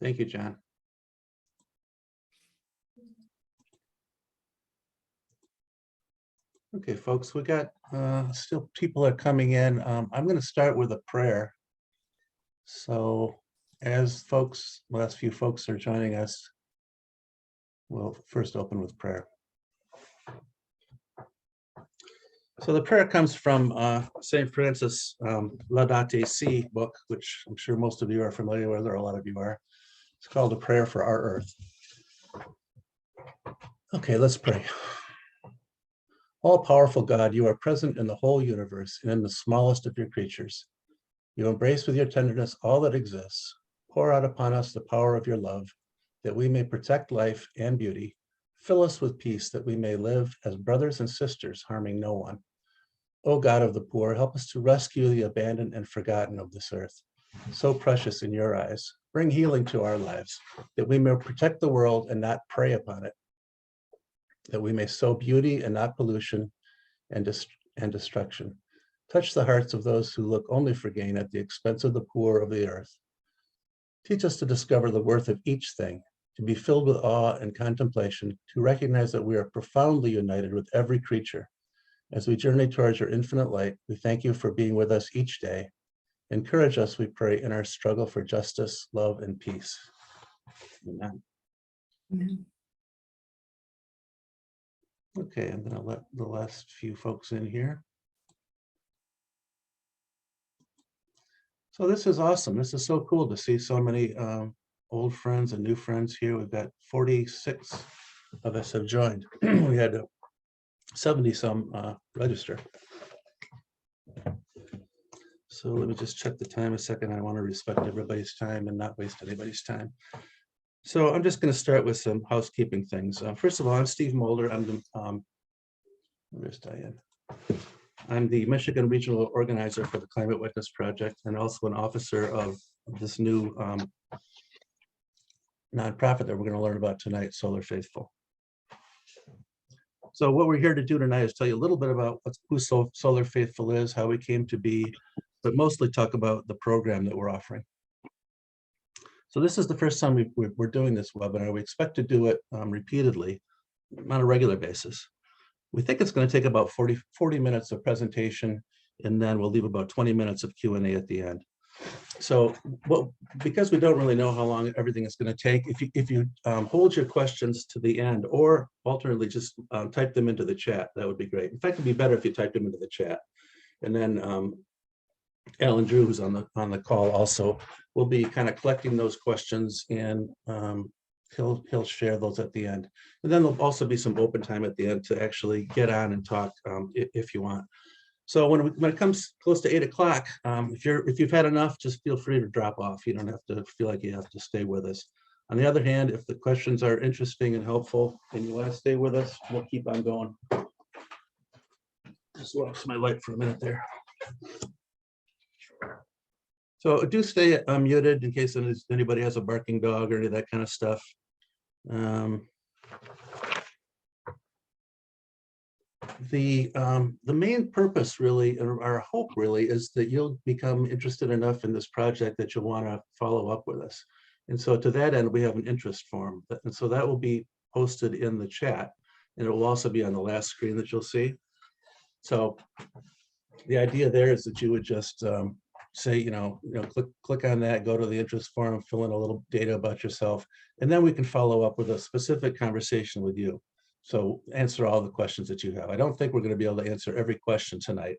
Thank you, John. Okay, folks, we got still people are coming in. I'm going to start with a prayer. So as last few folks are joining us, we'll first open with prayer. So the prayer comes from St. Francis Laudate Si book, which I'm sure most of you are familiar with, or a lot of you are. It's called A Prayer for Our Earth. Okay, let's pray. All-powerful God, you are present in the whole universe and in the smallest of your creatures. You embrace with your tenderness all that exists. Pour out upon us the power of your love, that we may protect life and beauty. Fill us with peace, that we may live as brothers and sisters, harming no one. O God of the poor, help us to rescue the abandoned and forgotten of this earth, so precious in your eyes. Bring healing to our lives, that we may protect the world and not prey upon it, that we may sow beauty and not pollution and destruction. Touch the hearts of those who look only for gain at the expense of the poor of the earth. Teach us to discover the worth of each thing, to be filled with awe and contemplation, to recognize that we are profoundly united with every creature. As we journey towards your infinite light, we thank you for being with us each day. Encourage us, we pray, in our struggle for justice, love, and peace. Amen. Amen. Okay, I'm going to let the last few folks in here. So this is awesome. This is so cool to see so many old friends and new friends here. We've got 46 of us have joined. We had 70 some register. So let me just check the time a second. I want to respect everybody's time and not waste anybody's time. So I'm just going to start with some housekeeping things. First of all, I'm Steve Mulder. I'm the where's Diane? I'm the Michigan Regional Organizer for the Climate Witness Project and also an officer of this new nonprofit that we're going to learn about tonight, Solar Faithful. So what we're here to do tonight is tell you a little bit about who Solar Faithful is, how we came to be, but mostly talk about the program that we're offering. So this is the first time we're doing this webinar. We expect to do it repeatedly on a regular basis. We think it's going to take about 40 minutes of presentation, and then we'll leave about 20 minutes of Q&A at the end. So because we don't really know how long everything is going to take, if you hold your questions to the end, or alternately just type them into the chat, that would be great. In fact, it'd be better if you typed them into the chat. And then Alan Drew, who's on the call also, will be kind of collecting those questions, and he'll share those at the end. And then there'll also be some open time at the end to actually get on and talk if you want. So when it comes close to 8 o'clock, if you've had enough, just feel free to drop off. You don't have to feel like you have to stay with us. On the other hand, if the questions are interesting and helpful and you want to stay with us, we'll keep on going. Just lost my light for a minute there. So do stay muted in case anybody has a barking dog or any of that kind of stuff. The main purpose really, or our hope really, is that you'll become interested enough in this project that you'll want to follow up with us. And so to that end, we have an interest form. And so that will be posted in the chat, and it will also be on the last screen that you'll see. So the idea there is that you would just say, click on that, go to the interest form, fill in a little data about yourself, and then we can follow up with a specific conversation with you. So answer all the questions that you have. I don't think we're going to be able to answer every question tonight.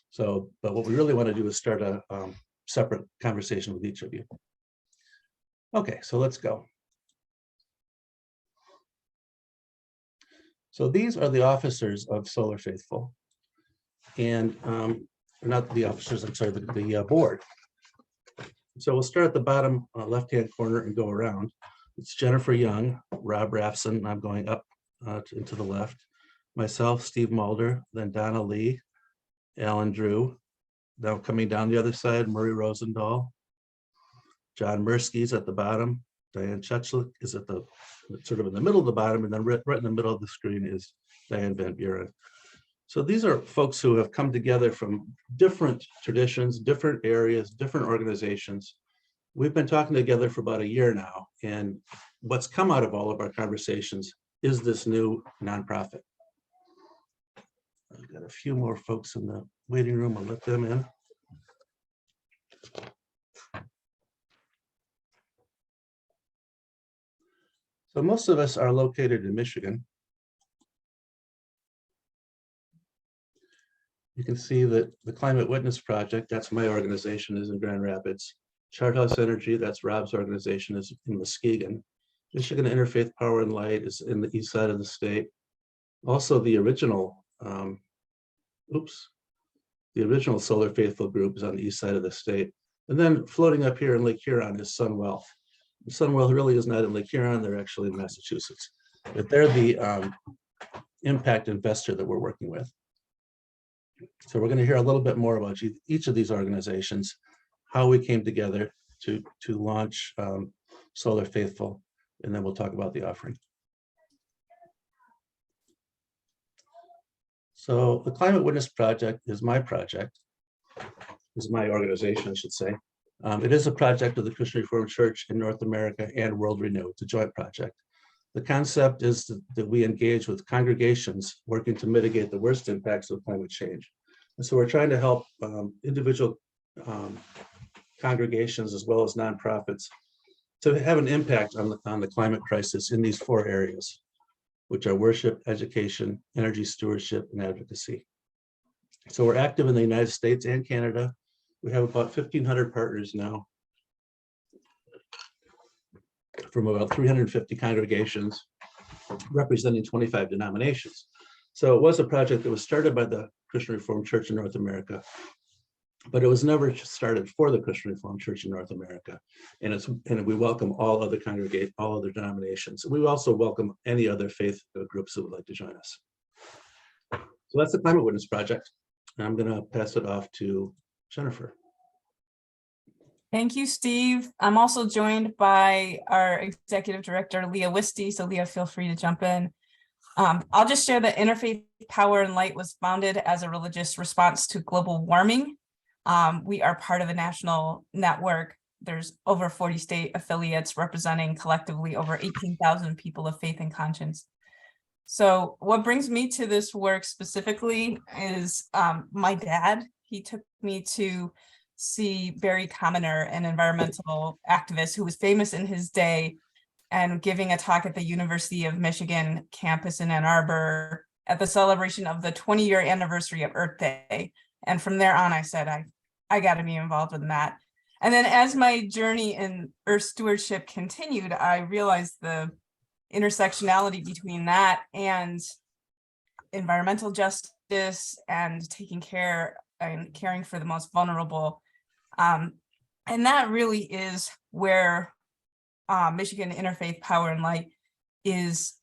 So, but what we really want to do is start a separate conversation with each of you. Okay, so let's go. So these are the officers of Solar Faithful. And not the officers, I'm sorry, the board. So we'll start at the bottom left-hand corner and go around. It's Jennifer Young, Rob Rafson, I'm going up and to the left. Myself, Steve Mulder, then Donna Lee, Alan Drew. Now coming down the other side, Murray Rosendahl. John Mirsky's at the bottom. Diane Chechlik is at the sort of in the middle of the bottom, and then right in the middle of the screen is Diane Van Buren. So these are folks who have come together from different traditions, different areas, different organizations, we've been talking together for about a year now, and what's come out of all of our conversations is this new nonprofit. I've got a few more folks in the waiting room. I'll let them in. So most of us are located in Michigan. You can see that the Climate Witness Project, that's my organization, is in Grand Rapids. Charthouse Energy, that's Rob's organization, is in Muskegon. Michigan Interfaith Power and Light is in the east side of the state. Also, the original, the original Solar Faithful group is on the east side of the state. And then floating up here in Lake Huron is Sunwealth. Sunwealth really is not in Lake Huron, they're actually in Massachusetts. But they're the impact investor that we're working with. So we're going to hear a little bit more about each of these organizations, how we came together to launch Solar Faithful, and then we'll talk about the offering. So the Climate Witness Project is my project, is my organization, I should say. It is a project of the Christian Reformed Church in North America and World Renew. It's a joint project. The concept is that we engage with congregations working to mitigate the worst impacts of climate change. And so we're trying to help individual congregations as well as nonprofits to have an impact on the climate crisis in these 4 areas, which are worship, education, energy stewardship, and advocacy. So we're active in the United States and Canada. We have about 1,500 partners now from about 350 congregations representing 25 denominations. So it was a project that was started by the Christian Reformed Church in North America, but it was never started for the Christian Reformed Church in North America. And we welcome all other all other denominations. We also welcome any other faith groups that would like to join us. So that's the Climate Witness Project. And I'm going to pass it off to Jennifer. Thank you, Steve. I'm also joined by our executive director, Leah Wisty. So Leah, feel free to jump in. I'll just share that Interfaith Power and Light was founded as a religious response to global warming. We are part of a national network. There's over 40 state affiliates representing collectively over 18,000 people of faith and conscience. So what brings me to this work specifically is my dad. He took me to see Barry Commoner, an environmental activist who was famous in his day, and giving a talk at the University of Michigan campus in Ann Arbor at the celebration of the 20-year anniversary of Earth Day. And from there on, I said, I got to be involved in that. And then as my journey in Earth stewardship continued, I realized the intersectionality between that and environmental justice and taking care and caring for the most vulnerable. And that really is where Michigan Interfaith Power and Light is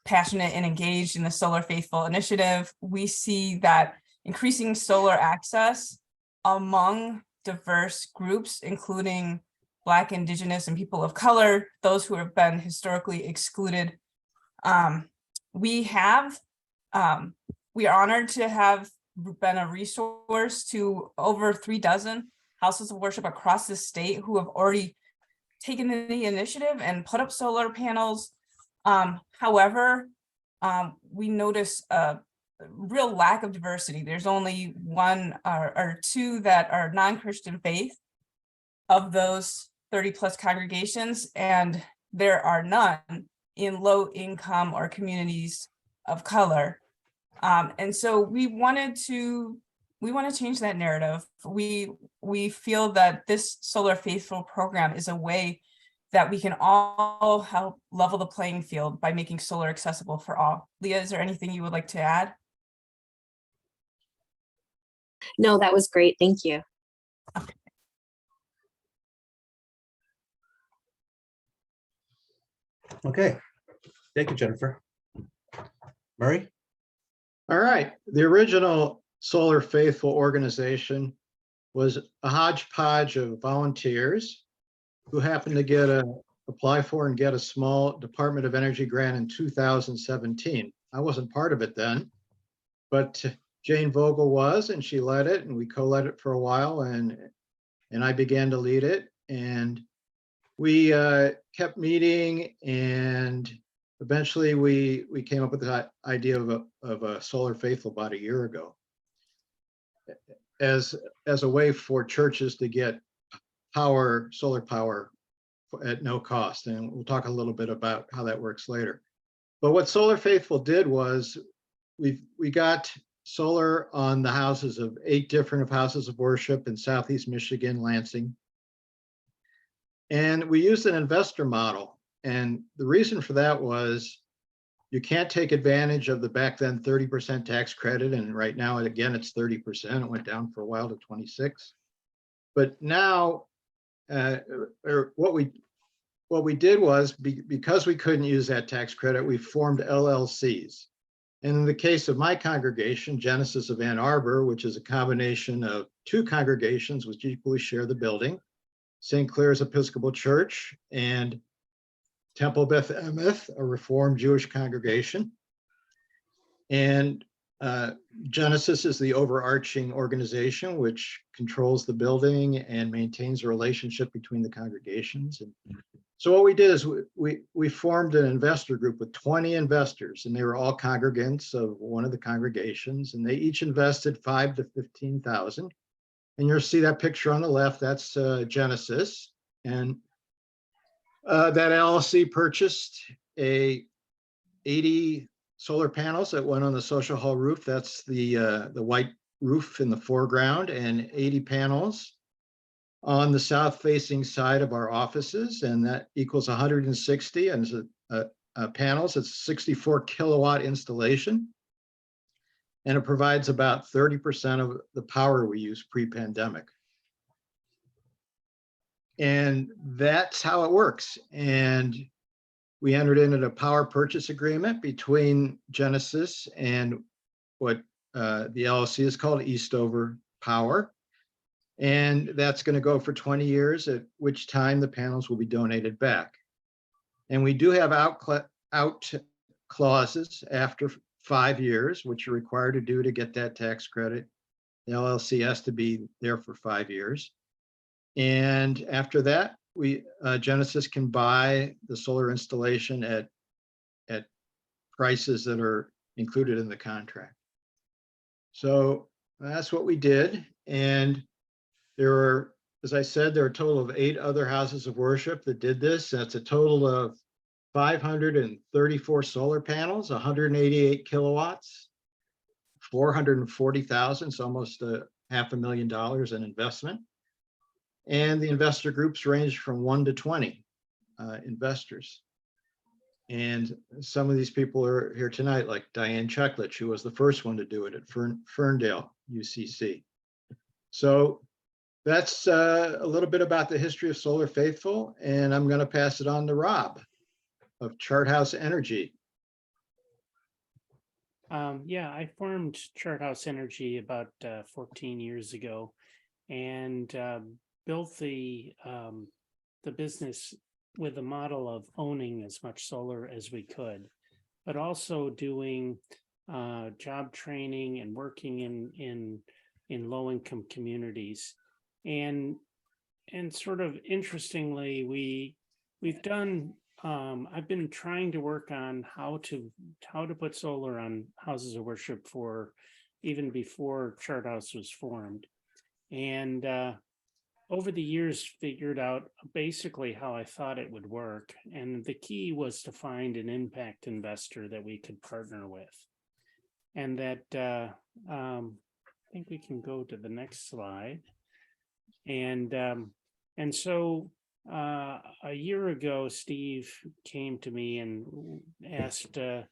passionate and engaged in the Solar Faithful initiative. We see that increasing solar access among diverse groups, including Black, Indigenous, and people of color, those who have been historically excluded. We are honored to have been a resource to over 36 houses of worship across the state who have already taken the initiative and put up solar panels. However, we notice a real lack of diversity. There's only 1 or 2 that are non-Christian faith of those 30 plus congregations, and there are none in low income or communities of color. And so we want to change that narrative. We feel that this Solar Faithful program is a way that we can all help level the playing field by making solar accessible for all. Leah, is there anything you would like to add? No, that was great. Thank you. Okay. Okay, thank you, Jennifer. Murray? All right, the original Solar Faithful organization was a hodgepodge of volunteers who happened to apply for and get a small Department of Energy grant in 2017. I wasn't part of it then, but Jane Vogel was, and she led it, and we co-led it for a while, and I began to lead it. And we kept meeting, and eventually we came up with the idea of a Solar Faithful about a year ago as a way for churches to get power, solar power at no cost. And we'll talk a little bit about how that works later. But what Solar Faithful did was we got solar on the houses of 8 different houses of worship in Southeast Michigan, Lansing. And we used an investor model. And the reason for that was you can't take advantage of the back then 30% tax credit. And right now, again, it's 30%. It went down for a while to 26. But now, what we did was, because we couldn't use that tax credit, we formed LLCs. And in the case of my congregation, Genesis of Ann Arbor, which is a combination of 2 congregations which equally share the building, St. Clair's Episcopal Church and Temple Beth Emeth, a Reformed Jewish congregation. And Genesis is the overarching organization which controls the building and maintains a relationship between the congregations. And so what we did is we formed an investor group with 20 investors, and they were all congregants of one of the congregations, and they each invested $5,000 to $15,000. And you'll see that picture on the left, that's Genesis. And that LLC purchased 80 solar panels that went on the social hall roof. That's the white roof in the foreground, and 80 panels on the south facing side of our offices. And that equals 160 and panels. It's a 64 kilowatt installation. And it provides about 30% of the power we use pre-pandemic. And that's how it works. And we entered into a power purchase agreement between Genesis and what the LLC is called Eastover Power. And that's going to go for 20 years, at which time the panels will be donated back. And we do have out clauses after 5 years, which you're required to do to get that tax credit. The LLC has to be there for 5 years. And after that, Genesis can buy the solar installation at prices that are included in the contract. So that's what we did. And there were, as I said, there are a total of 8 other houses of worship that did this. That's a total of 534 solar panels, 188 kilowatts, 440,000, so almost $500,000 in investment. And the investor groups range from 1 to 20 investors. And some of these people are here tonight, like Diane Checklich, who was the first one to do it at Ferndale UCC. So that's a little bit about the history of Solar Faithful, and I'm going to pass it on to Rob of Chart House Energy. Yeah, I formed Chart House Energy about 14 years ago, and built the business with a model of owning as much solar as we could, but also doing job training and working in low-income communities. And sort of interestingly, we've done. I've been trying to work on how to put solar on houses of worship for even before Chart House was formed, and over the years figured out basically how I thought it would work. And the key was to find an impact investor that we could partner with, and that I think we can go to the next slide. And so a year ago, Steve came to me and asked, saying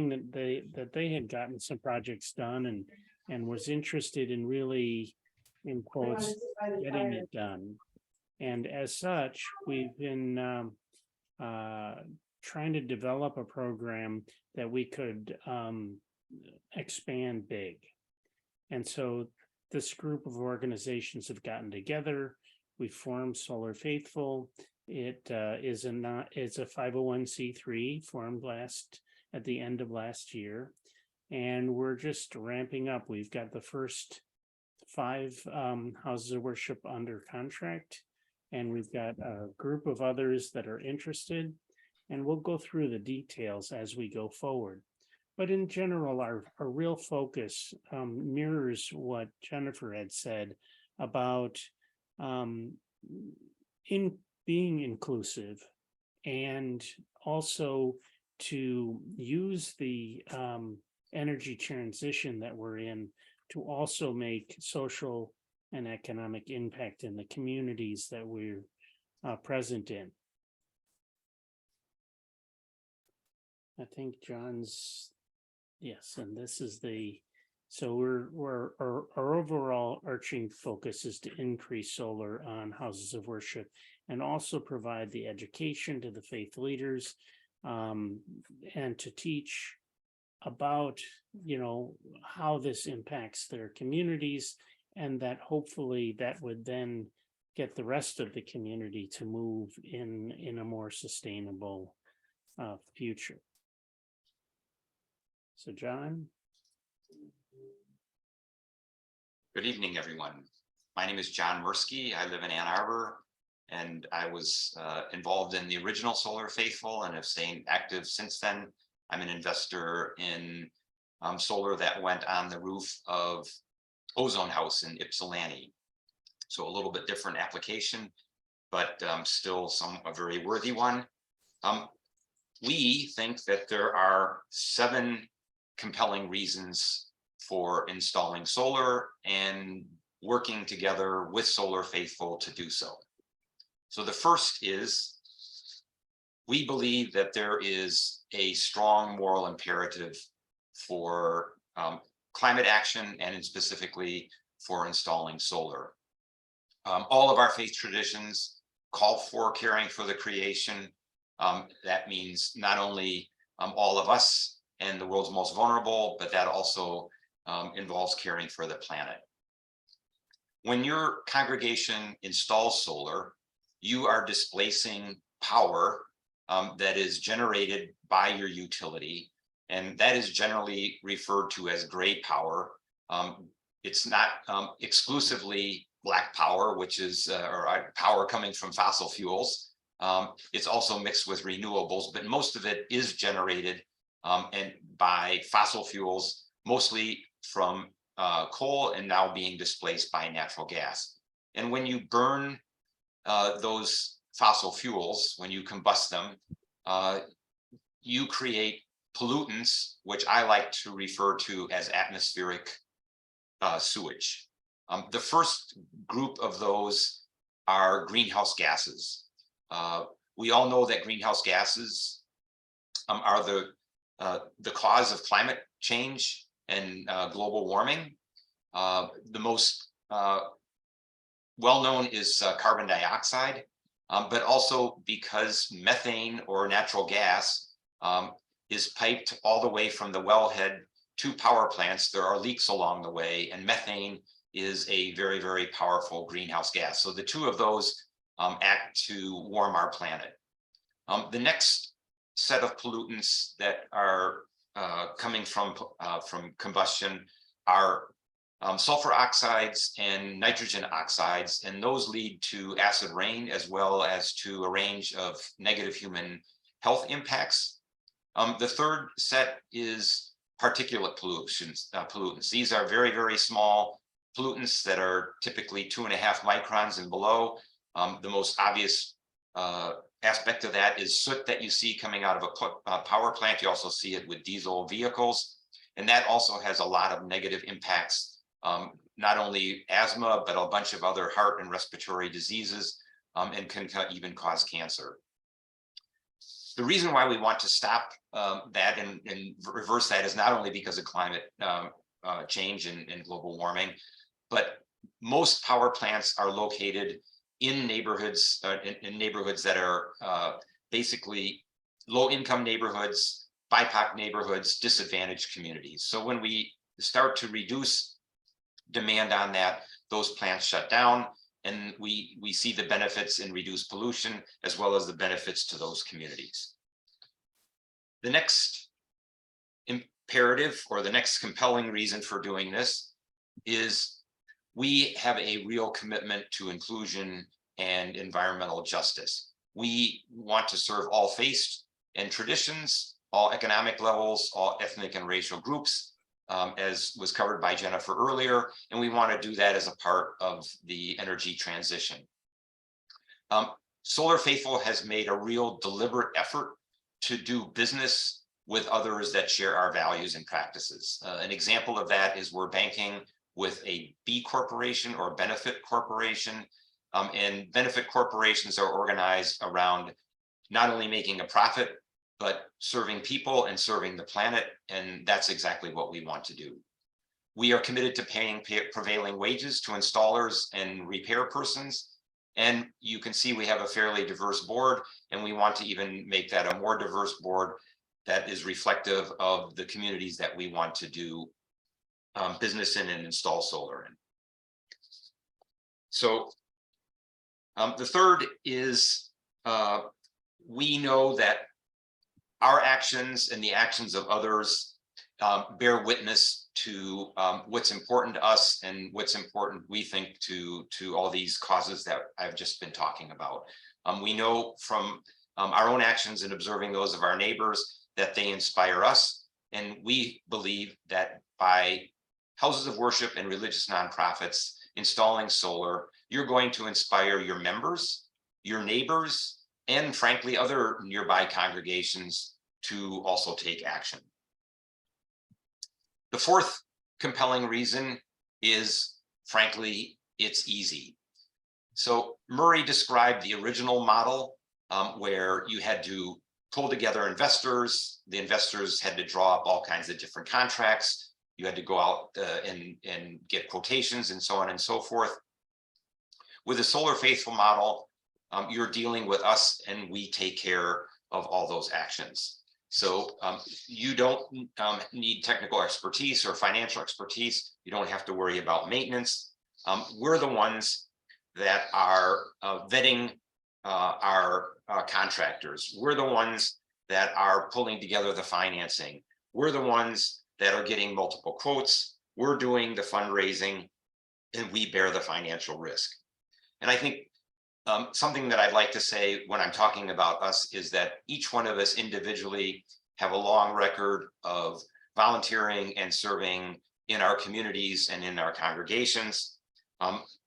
that they had gotten some projects done and was interested in really, in quotes, getting it done. And as such, we've been trying to develop a program that we could expand big. And so this group of organizations have gotten together. We formed Solar Faithful. It is a 501c3 formed at the end of last year, and we're just ramping up. We've got the first 5 houses of worship under contract. And we've got a group of others that are interested. And we'll go through the details as we go forward. But in general, our real focus mirrors what Jennifer had said about in being inclusive, and also to use the energy transition that we're in to also make social and economic impact in the communities that we're present in. I think John's, yes, and this is so our overall arching focus is to increase solar on houses of worship and also provide the education to the faith leaders and to teach about, how this impacts their communities, and that hopefully that would then get the rest of the community to move in a more sustainable future. So John. Good evening, everyone. My name is John Mursky. I live in Ann Arbor, and I was involved in the original Solar Faithful and have stayed active since then. I'm an investor in solar that went on the roof of Ozone House in Ypsilanti. So a little bit different application, but still a very worthy one. We think that there are 7 compelling reasons for installing solar and working together with Solar Faithful to do so. So the first is, we believe that there is a strong moral imperative for climate action, and specifically for installing solar. All of our faith traditions call for caring for the creation. That means not only all of us and the world's most vulnerable, but that also involves caring for the planet. When your congregation installs solar, you are displacing power that is generated by your utility, and that is generally referred to as gray power. It's not exclusively black power, which is or power coming from fossil fuels. It's also mixed with renewables, but most of it is generated and by fossil fuels, mostly from coal, and now being displaced by natural gas. And when you burn those fossil fuels, when you combust them, you create pollutants, which I like to refer to as atmospheric sewage. The first group of those are greenhouse gases. We all know that greenhouse gases are the cause of climate change and global warming. The most well-known is carbon dioxide, but also because methane or natural gas is piped all the way from the wellhead to power plants. There are leaks along the way, and methane is a very, very powerful greenhouse gas. So the two of those act to warm our planet. The next set of pollutants that are coming from combustion are sulfur oxides and nitrogen oxides, and those lead to acid rain as well as to a range of negative human health impacts. The third set is particulate pollutants. These are very, very small pollutants that are typically 2.5 microns and below. The most obvious aspect of that is soot that you see coming out of a power plant. You also see it with diesel vehicles, and that also has a lot of negative impacts, not only asthma, but a bunch of other heart and respiratory diseases, and can even cause cancer. The reason why we want to stop that and reverse that is not only because of climate change and global warming, but most power plants are located in neighborhoods, in neighborhoods that are basically low-income neighborhoods, BIPOC neighborhoods, disadvantaged communities. So when we start to reduce demand on that, those plants shut down, and we see the benefits in reduced pollution as well as the benefits to those communities. The next imperative, or the next compelling reason for doing this, is we have a real commitment to inclusion and environmental justice. We want to serve all faiths and traditions, all economic levels, all ethnic and racial groups, as was covered by Jennifer earlier, and we want to do that as a part of the energy transition. Solar Faithful has made a real deliberate effort to do business with others that share our values and practices. An example of that is we're banking with a B corporation or benefit corporation, and benefit corporations are organized around not only making a profit, but serving people and serving the planet, and that's exactly what we want to do. We are committed to paying prevailing wages to installers and repair persons, and you can see we have a fairly diverse board, and we want to even make that a more diverse board that is reflective of the communities that we want to do business in and install solar in. So the third is we know that our actions and the actions of others bear witness to what's important to us and what's important, we think, to all these causes that I've just been talking about. We know from our own actions and observing those of our neighbors that they inspire us, and we believe that by houses of worship and religious nonprofits installing solar, you're going to inspire your members, your neighbors, and frankly, other nearby congregations to also take action. The fourth compelling reason is, frankly, it's easy. So Murray described the original model where you had to pull together investors. The investors had to draw up all kinds of different contracts. You had to go out and get quotations and so on and so forth. With the Solar Faithful model, you're dealing with us and we take care of all those actions. So you don't need technical expertise or financial expertise. You don't have to worry about maintenance. We're the ones that are vetting our contractors. We're the ones that are pulling together the financing. We're the ones that are getting multiple quotes. We're doing the fundraising, and we bear the financial risk. And I think something that I'd like to say when I'm talking about us is that each one of us individually have a long record of volunteering and serving in our communities and in our congregations.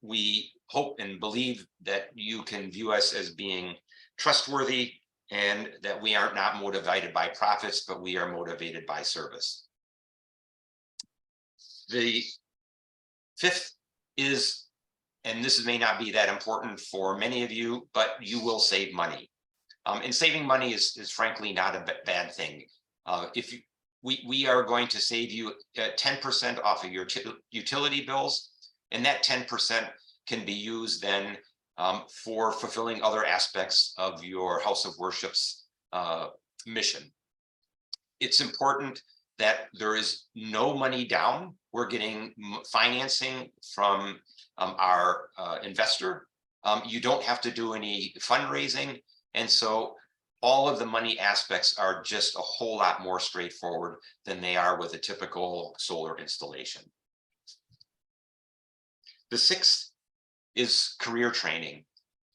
We hope and believe that you can view us as being trustworthy and that we are not motivated by profits, but we are motivated by service. The fifth is, and this may not be that important for many of you, but you will save money. And saving money is frankly not a bad thing. We are going to save you 10% off of your utility bills, and that 10% can be used then for fulfilling other aspects of your house of worship's mission. It's important that there is no money down. We're getting financing from our investor. You don't have to do any fundraising. And so all of the money aspects are just a whole lot more straightforward than they are with a typical solar installation. The sixth is career training.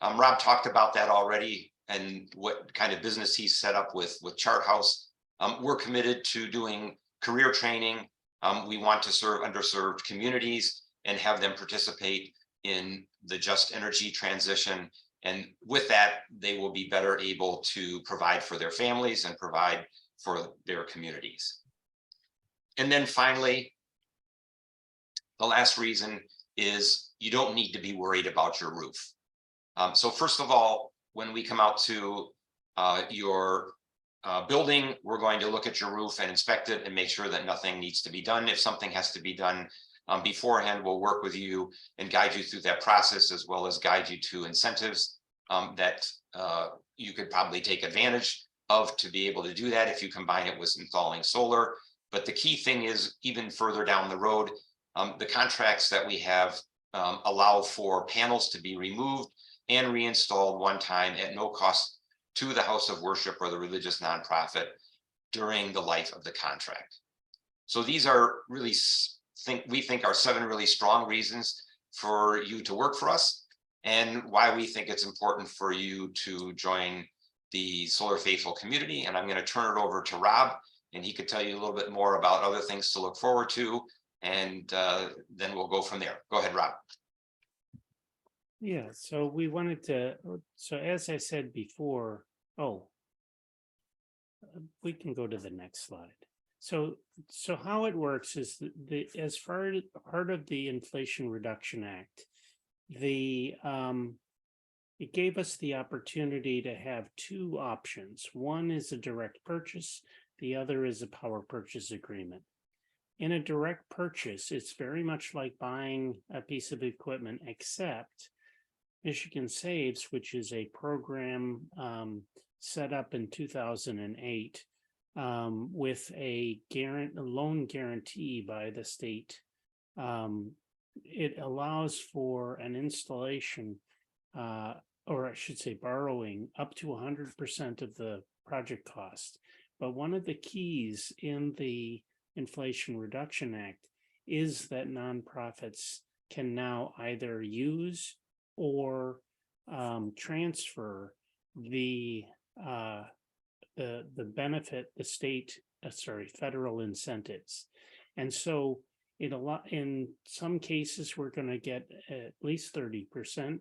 Rob talked about that already and what kind of business he's set up with Chart House. We're committed to doing career training. We want to serve underserved communities and have them participate in the just energy transition. And with that, they will be better able to provide for their families and provide for their communities. And then finally, the last reason is you don't need to be worried about your roof. So first of all, when we come out to your building, we're going to look at your roof and inspect it and make sure that nothing needs to be done. If something has to be done beforehand, we'll work with you and guide you through that process, as well as guide you to incentives that you could probably take advantage of to be able to do that if you combine it with installing solar. But the key thing is, even further down the road, the contracts that we have allow for panels to be removed and reinstalled one time at no cost to the house of worship or the religious nonprofit during the life of the contract. So these are really, we think are 7 really strong reasons for you to work for us and why we think it's important for you to join the Solar Faithful community. And I'm going to turn it over to Rob, and he could tell you a little bit more about other things to look forward to. And then we'll go from there. Go ahead, Rob. Yeah, so we wanted to, so as I said before, we can go to the next slide. So how it works is as part of the Inflation Reduction Act, it gave us the opportunity to have two options. One is a direct purchase, the other is a power purchase agreement. In a direct purchase, it's very much like buying a piece of equipment, except Michigan Saves, which is a program set up in 2008 with a loan guarantee by the state. It allows for an installation, or I should say borrowing, up to 100% of the project cost. But one of the keys in the Inflation Reduction Act is that nonprofits can now either use or transfer the benefit, the federal incentives. And so in some cases, we're going to get at least 30%,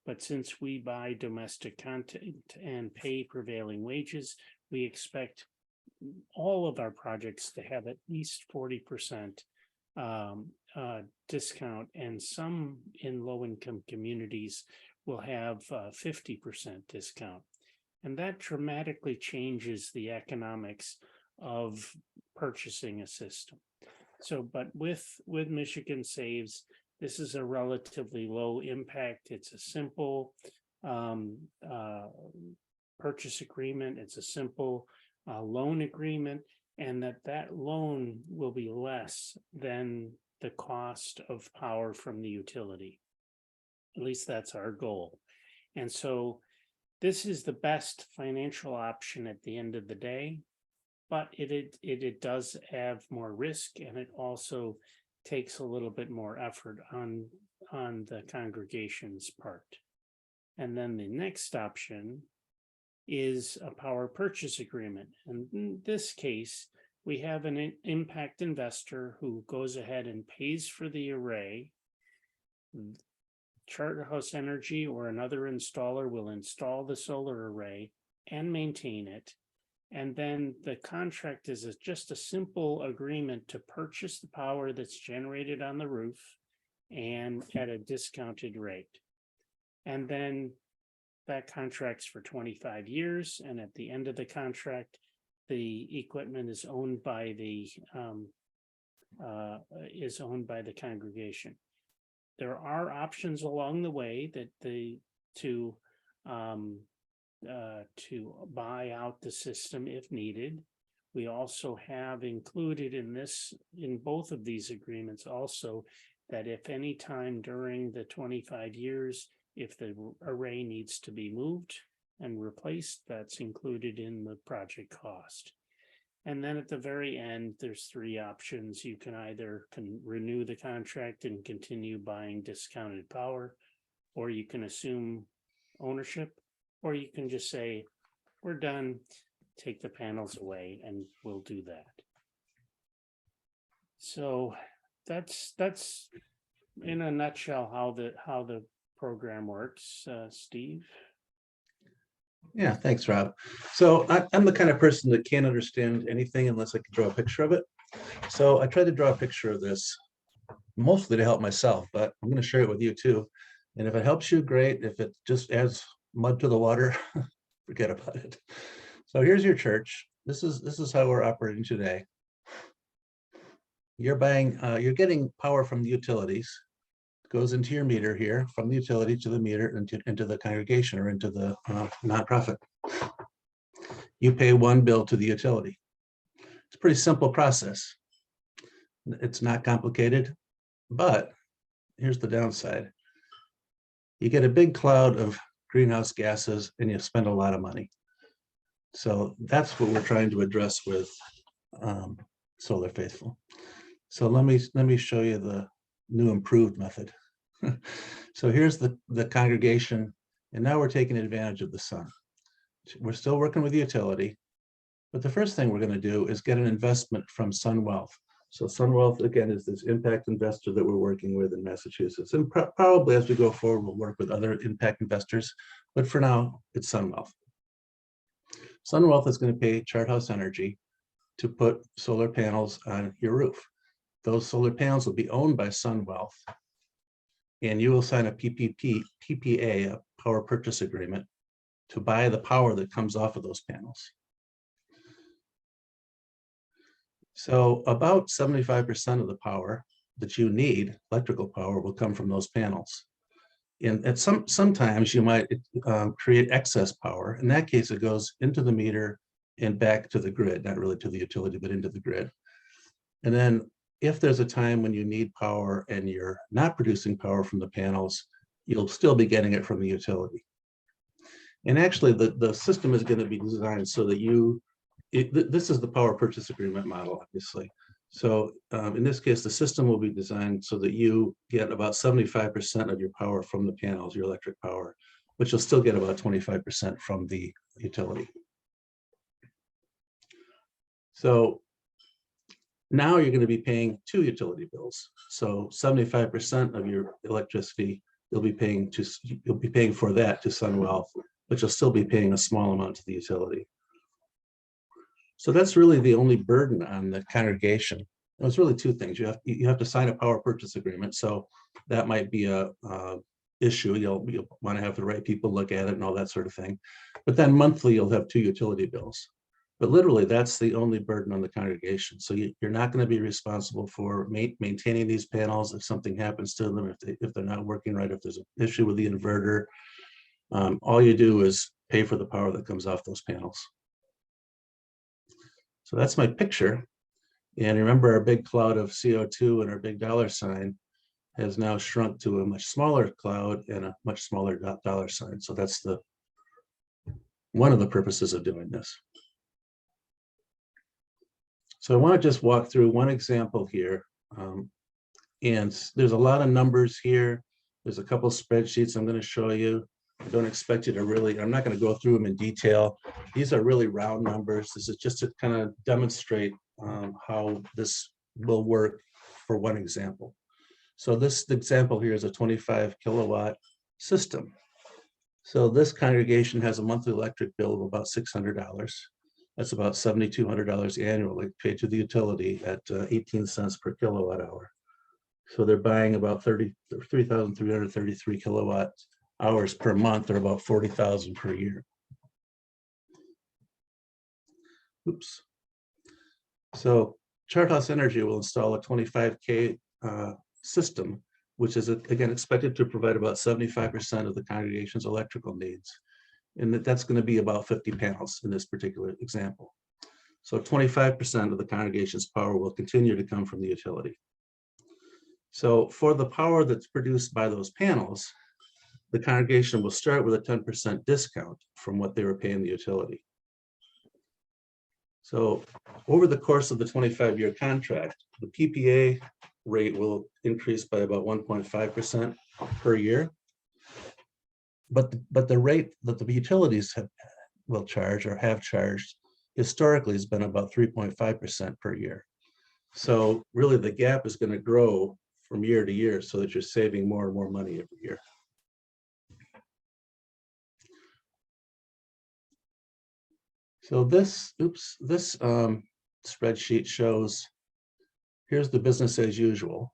but since we buy domestic content and pay prevailing wages, we expect all of our projects to have at least 40% discount, and some in low-income communities will have 50% discount. And that dramatically changes the economics of purchasing a system. So, but with Michigan Saves, this is a relatively low impact. It's a simple purchase agreement. It's a simple loan agreement, and that loan will be less than the cost of power from the utility. At least that's our goal. And so this is the best financial option at the end of the day, but it does have more risk, and it also takes a little bit more effort on the congregation's part. And then the next option is a power purchase agreement. And in this case, we have an impact investor who goes ahead and pays for the array. Charterhouse Energy or another installer will install the solar array and maintain it. And then the contract is just a simple agreement to purchase the power that's generated on the roof and at a discounted rate. And then that contract's for 25 years. And at the end of the contract, the equipment is owned by the congregation. There are options along the way that to buy out the system if needed. We also have included in both of these agreements also that if any time during the 25 years, if the array needs to be moved and replaced, that's included in the project cost. And then at the very end, there's three options. You can either renew the contract and continue buying discounted power, or you can assume ownership, or you can just say, we're done, take the panels away, and we'll do that. So that's in a nutshell how the program works. Steve? Yeah, thanks, Rob. So I'm the kind of person that can't understand anything unless I can draw a picture of it. So I tried to draw a picture of this, mostly to help myself, but I'm going to share it with you too. And if it helps you, great. If it just adds mud to the water, forget about it. So here's your church. This is how we're operating today. You're getting power from the utilities. Goes into your meter here, from the utility to the meter, into the congregation or into the nonprofit. You pay one bill to the utility. It's a pretty simple process. It's not complicated, but here's the downside. You get a big cloud of greenhouse gases and you spend a lot of money. So that's what we're trying to address with Solar Faithful. So let me show you the new improved method. So here's the congregation, and now we're taking advantage of the sun. We're still working with the utility, but the first thing we're going to do is get an investment from Sun Wealth. So Sun Wealth, again, is this impact investor that we're working with in Massachusetts. And probably as we go forward, we'll work with other impact investors, but for now, it's Sun Wealth. Sun Wealth is going to pay Chart House Energy to put solar panels on your roof. Those solar panels will be owned by Sun Wealth, and you will sign a PPA, a power purchase agreement, to buy the power that comes off of those panels. So about 75% of the power that you need, electrical power, will come from those panels. And at sometimes you might create excess power. In that case, it goes into the meter and back to the grid, not really to the utility, but into the grid. And then if there's a time when you need power and you're not producing power from the panels, you'll still be getting it from the utility. And actually, the system is going to be designed so that this is the power purchase agreement model, obviously. So in this case, the system will be designed so that you get about 75% of your power from the panels, your electric power, but you'll still get about 25% from the utility. So now you're going to be paying 2 utility bills. So 75% of your electricity, you'll be paying for that to Sun Wealth, but you'll still be paying a small amount to the utility. So that's really the only burden on the congregation. It's really 2 things. You have to sign a power purchase agreement. So that might be a issue. You'll want to have the right people look at it and all that sort of thing. But then monthly, you'll have 2 utility bills. But literally, that's the only burden on the congregation. So you're not going to be responsible for maintaining these panels if something happens to them, if they're not working right, if there's an issue with the inverter. All you do is pay for the power that comes off those panels. So that's my picture. And remember, our big cloud of CO2 and our big dollar sign has now shrunk to a much smaller cloud and a much smaller dollar sign. So that's one of the purposes of doing this. So I want to just walk through one example here. And there's a lot of numbers here. There's a couple of spreadsheets I'm going to show you. I don't expect you to I'm not going to go through them in detail. These are really round numbers. This is just to kind of demonstrate how this will work for one example. So this example here is a 25 kilowatt system. So this congregation has a monthly electric bill of about $600. That's about $7,200 annually paid to the utility at 18 cents per kilowatt hour. So they're buying about 3,333 kilowatt hours per month, or about 40,000 per year. Oops. So Chart House Energy will install a 25K system, which is again expected to provide about 75% of the congregation's electrical needs. And that's going to be about 50 panels in this particular example. So 25% of the congregation's power will continue to come from the utility. So for the power that's produced by those panels, the congregation will start with a 10% discount from what they were paying the utility. So over the course of the 25-year contract, the PPA rate will increase by about 1.5% per year. But the rate that the utilities will charge or have charged historically has been about 3.5% per year. So really the gap is going to grow from year to year so that you're saving more and more money every year. So this spreadsheet shows, here's the business as usual.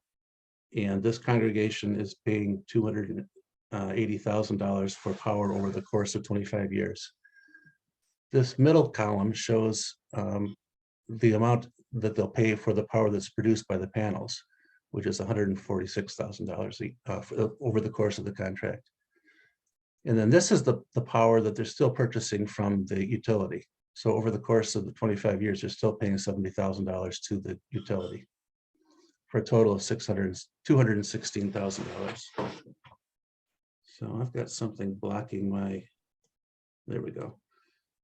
And this congregation is paying $280,000 for power over the course of 25 years. This middle column shows the amount that they'll pay for the power that's produced by the panels, which is $146,000 over the course of the contract. And then this is the power that they're still purchasing from the utility. So over the course of the 25 years, they're still paying $70,000 to the utility for a total of $216,000. So I've got something blocking there we go.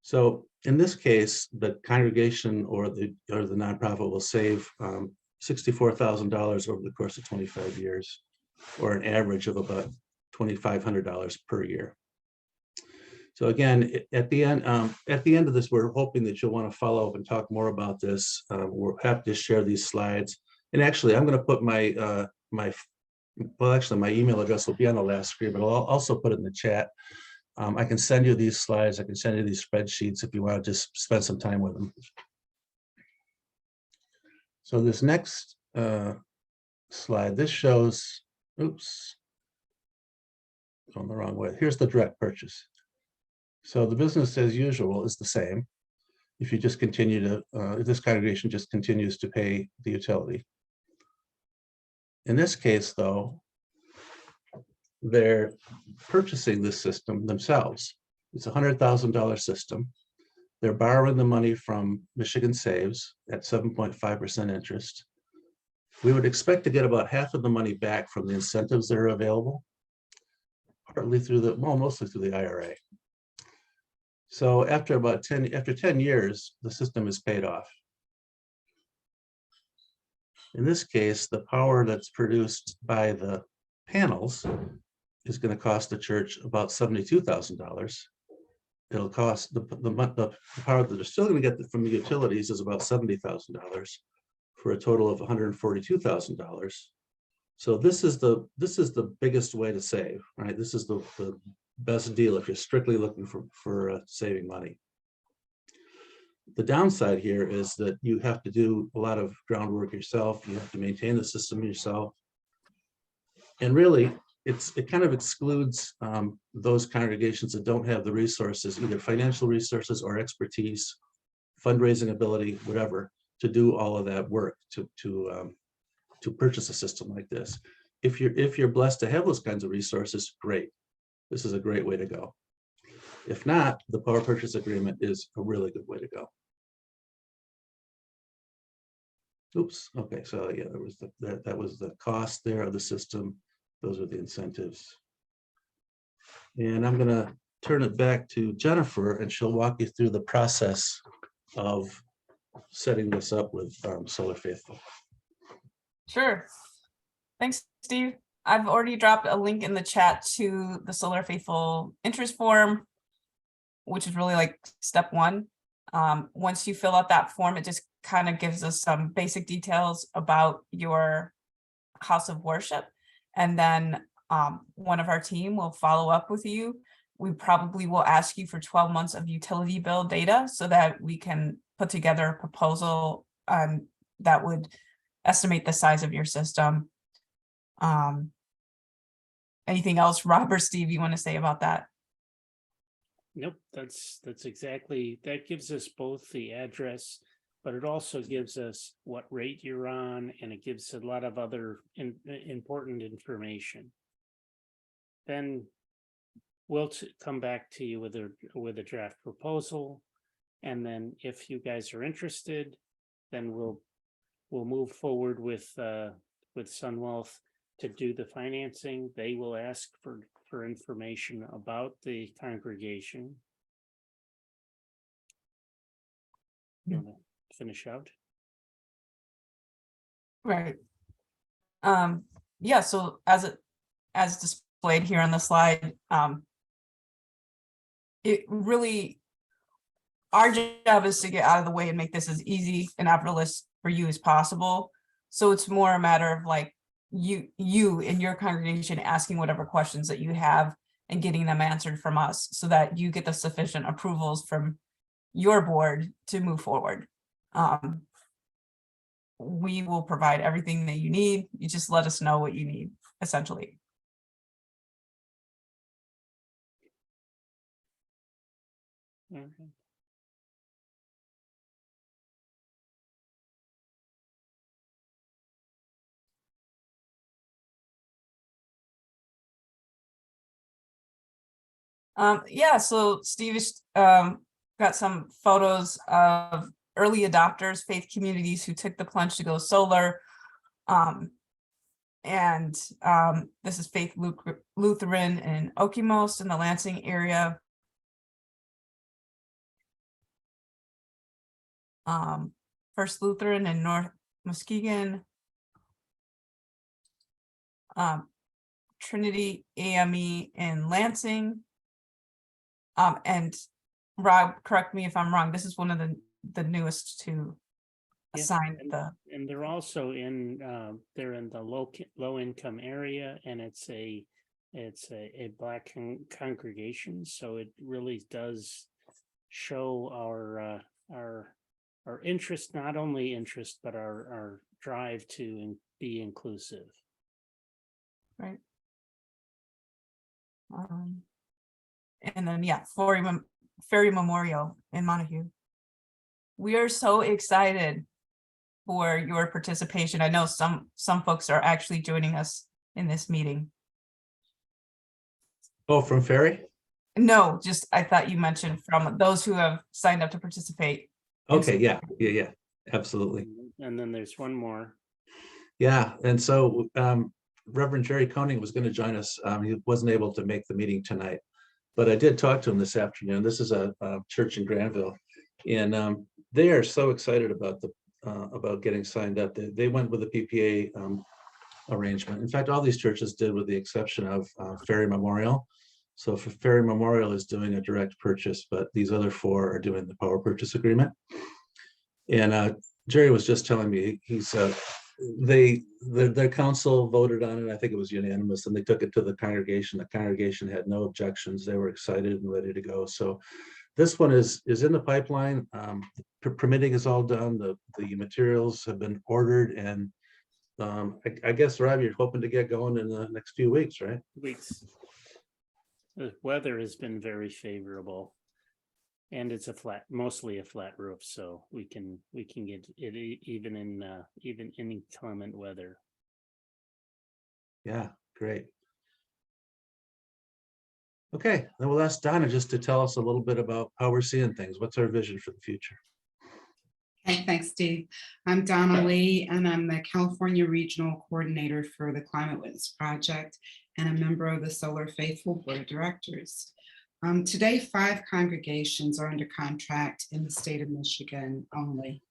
So in this case, the congregation or the nonprofit will save $64,000 over the course of 25 years. or an average of about $2,500 per year. So again, at the end of this, we're hoping that you'll want to follow up and talk more about this. We're happy to share these slides. And actually, I'm going to put my my email address will be on the last screen, but I'll also put it in the chat. I can send you these slides. I can send you these spreadsheets if you want to just spend some time with them. So this next slide, this shows, oops, going the wrong way. Here's the direct purchase. So the business as usual is the same. If you just continue to, if this congregation just continues to pay the utility. In this case, though, they're purchasing this system themselves. It's a $100,000 system. They're borrowing the money from Michigan Saves at 7.5% interest. We would expect to get about half of the money back from the incentives that are available, partly through the, well, mostly through the IRA. So after 10 years, the system is paid off. In this case, the power that's produced by the panels is going to cost the church about $72,000. It'll cost the power that they're still going to get from the utilities is about $70,000 for a total of $142,000. So this is the biggest way to save, right? This is the best deal if you're strictly looking for saving money. The downside here is that you have to do a lot of groundwork yourself. You have to maintain the system yourself. And really, it kind of excludes those congregations that don't have the resources, either financial resources or expertise, fundraising ability, whatever, to do all of that work to purchase a system like this. If you're blessed to have those kinds of resources, great. This is a great way to go. If not, the power purchase agreement is a really good way to go. Oops. Okay. So yeah, that was the cost there of the system. Those are the incentives. And I'm going to turn it back to Jennifer, and she'll walk you through the process of setting this up with Solar Faithful. Sure. Thanks, Steve. I've already dropped a link in the chat to the Solar Faithful interest form, which is really like step one. Once you fill out that form, it just kind of gives us some basic details about your house of worship. And then one of our team will follow up with you. We probably will ask you for 12 months of utility bill data so that we can put together a proposal that would estimate the size of your system. Anything else, Rob or Steve, you want to say about that? Nope, that's exactly, that gives us both the address, but it also gives us what rate you're on, and it gives a lot of other important information. Then we'll come back to you with a draft proposal, and then if you guys are interested, then we'll move forward with Sunwealth to do the financing. They will ask for information about the congregation. You want to finish out? Right. Yeah, so as displayed here on the slide, it really, our job is to get out of the way and make this as easy and effortless for you as possible. So it's more a matter of like you in your congregation asking whatever questions that you have and getting them answered from us so that you get the sufficient approvals from your board to move forward. We will provide everything that you need. You just let us know what you need, essentially. Okay. Yeah, so Steve got some photos of early adopters, faith communities who took the plunge to go solar. This is Faith Lutheran in Okemos in the Lansing area. First Lutheran in North Muskegon. Trinity AME in Lansing. And Rob, correct me if I'm wrong, this is one of the newest to Yeah, assign the, And they're also in, they're in the low income area, and it's a Black congregation, so it really does show our interest, not only interest, but our drive to be inclusive. right? And then, yeah, Ferry Memorial in Montague. We are so excited for your participation. I know some folks are actually joining us in this meeting. Oh, from Ferry? No, just I thought you mentioned from those who have signed up to participate. Okay, yeah, absolutely. And then there's one more. Yeah, and so Reverend Jerry Koenig was going to join us. He wasn't able to make the meeting tonight, but I did talk to him this afternoon. This is a church in Granville, and they are so excited about getting signed up. They went with the PPA arrangement. In fact, all these churches did, with the exception of Ferry Memorial. So for Ferry Memorial is doing a direct purchase, but these other 4 are doing the power purchase agreement. And Jerry was just telling me their council voted on it. I think it was unanimous, and they took it to the congregation. The congregation had no objections. They were excited and ready to go. So this one is in the pipeline. Permitting is all done. The materials have been ordered, and I guess, Rob, you're hoping to get going in the next few weeks, right? Weeks. The weather has been very favorable, and it's mostly a flat roof, so we can get it even in inclement weather. Yeah, great. Okay, then we'll ask Donna just to tell us a little bit about how we're seeing things. What's our vision for the future? Hey, thanks, Steve. I'm Donna Lee, and I'm the California Regional Coordinator for the Climate Witness Project and a member of the Solar Faithful Board of Directors. Today, 5 congregations are under contract in the state of Michigan only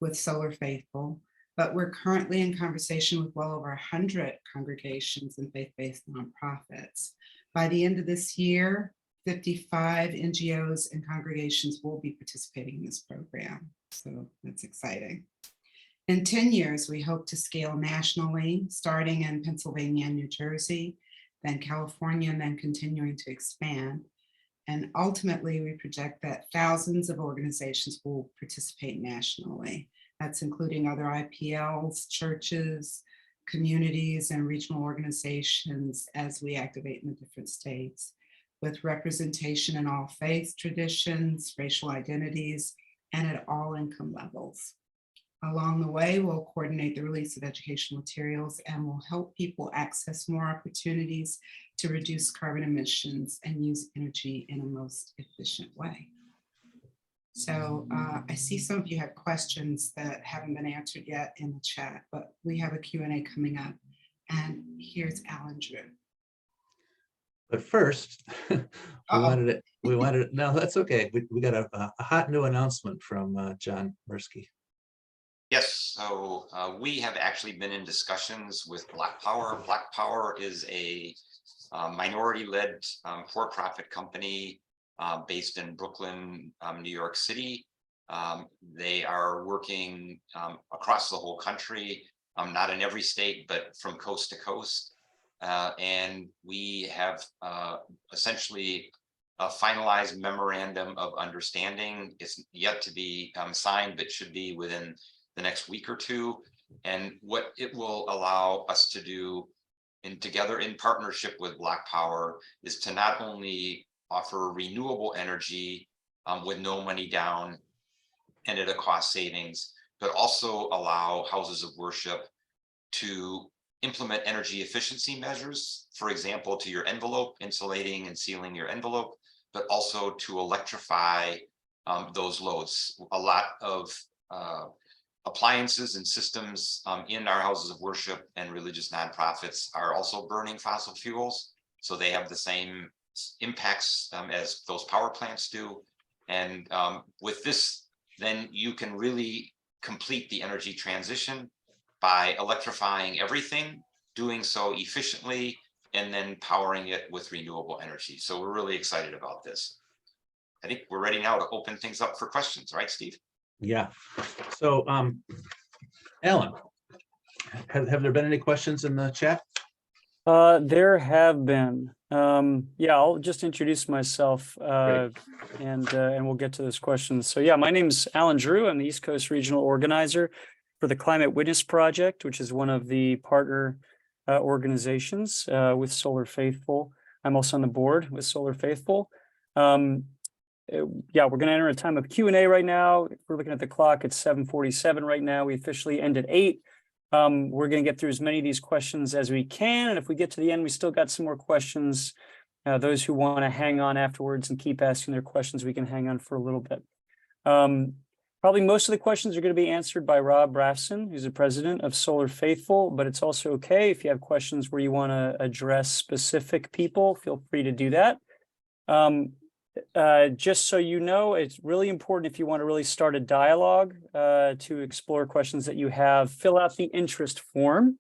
with Solar Faithful, but we're currently in conversation with well over 100 congregations and faith-based nonprofits. By the end of this year, 55 NGOs and congregations will be participating in this program. So that's exciting. In 10 years, we hope to scale nationally, starting in Pennsylvania and New Jersey, then California, and then continuing to expand. And ultimately, we project that thousands of organizations will participate nationally. That's including other IPLs, churches, communities, and regional organizations as we activate in the different states, with representation in all faith traditions, racial identities, and at all income levels. Along the way, we'll coordinate the release of educational materials and will help people access more opportunities to reduce carbon emissions and use energy in a most efficient way. So I see some of you have questions that haven't been answered yet in the chat, but we have a Q&A coming up. And here's Alan Drew. But first, we wanted no, that's okay. We got a hot new announcement from John Mursky. Yes, so we have actually been in discussions with Black Power. Black Power is a minority-led for-profit company based in Brooklyn, New York City. They are working across the whole country, not in every state, but from coast to coast. And we have essentially a finalized memorandum of understanding. It's yet to be signed, but should be within the next week or two. And what it will allow us to do, and together in partnership with Black Power, is to not only offer renewable energy with no money down and at a cost savings, but also allow houses of worship to implement energy efficiency measures, for example, to your envelope, insulating and sealing your envelope, but also to electrify those loads. A lot of appliances and systems in our houses of worship and religious nonprofits are also burning fossil fuels. So they have the same impacts as those power plants do. And with this, then you can really complete the energy transition by electrifying everything, doing so efficiently, and then powering it with renewable energy. So we're really excited about this. I think we're ready now to open things up for questions, right, Steve? Yeah. So, Alan, have there been any questions in the chat? There have been. Yeah, I'll just introduce myself and we'll get to those questions. So yeah, my name's Alan Drew. I'm the East Coast Regional Organizer for the Climate Witness Project, which is one of the partner organizations with Solar Faithful. I'm also on the board with Solar Faithful. Yeah, we're going to enter a time of Q&A right now. If we're looking at the clock, it's 7:47 right now. We officially end at 8. We're going to get through as many of these questions as we can. And if we get to the end, we still got some more questions. Those who want to hang on afterwards and keep asking their questions, we can hang on for a little bit. Probably most of the questions are going to be answered by Rob Rafson, who's the president of Solar Faithful, but it's also okay if you have questions where you want to address specific people, feel free to do that. Just so you know, it's really important if you want to really start a dialogue to explore questions that you have, fill out the interest form,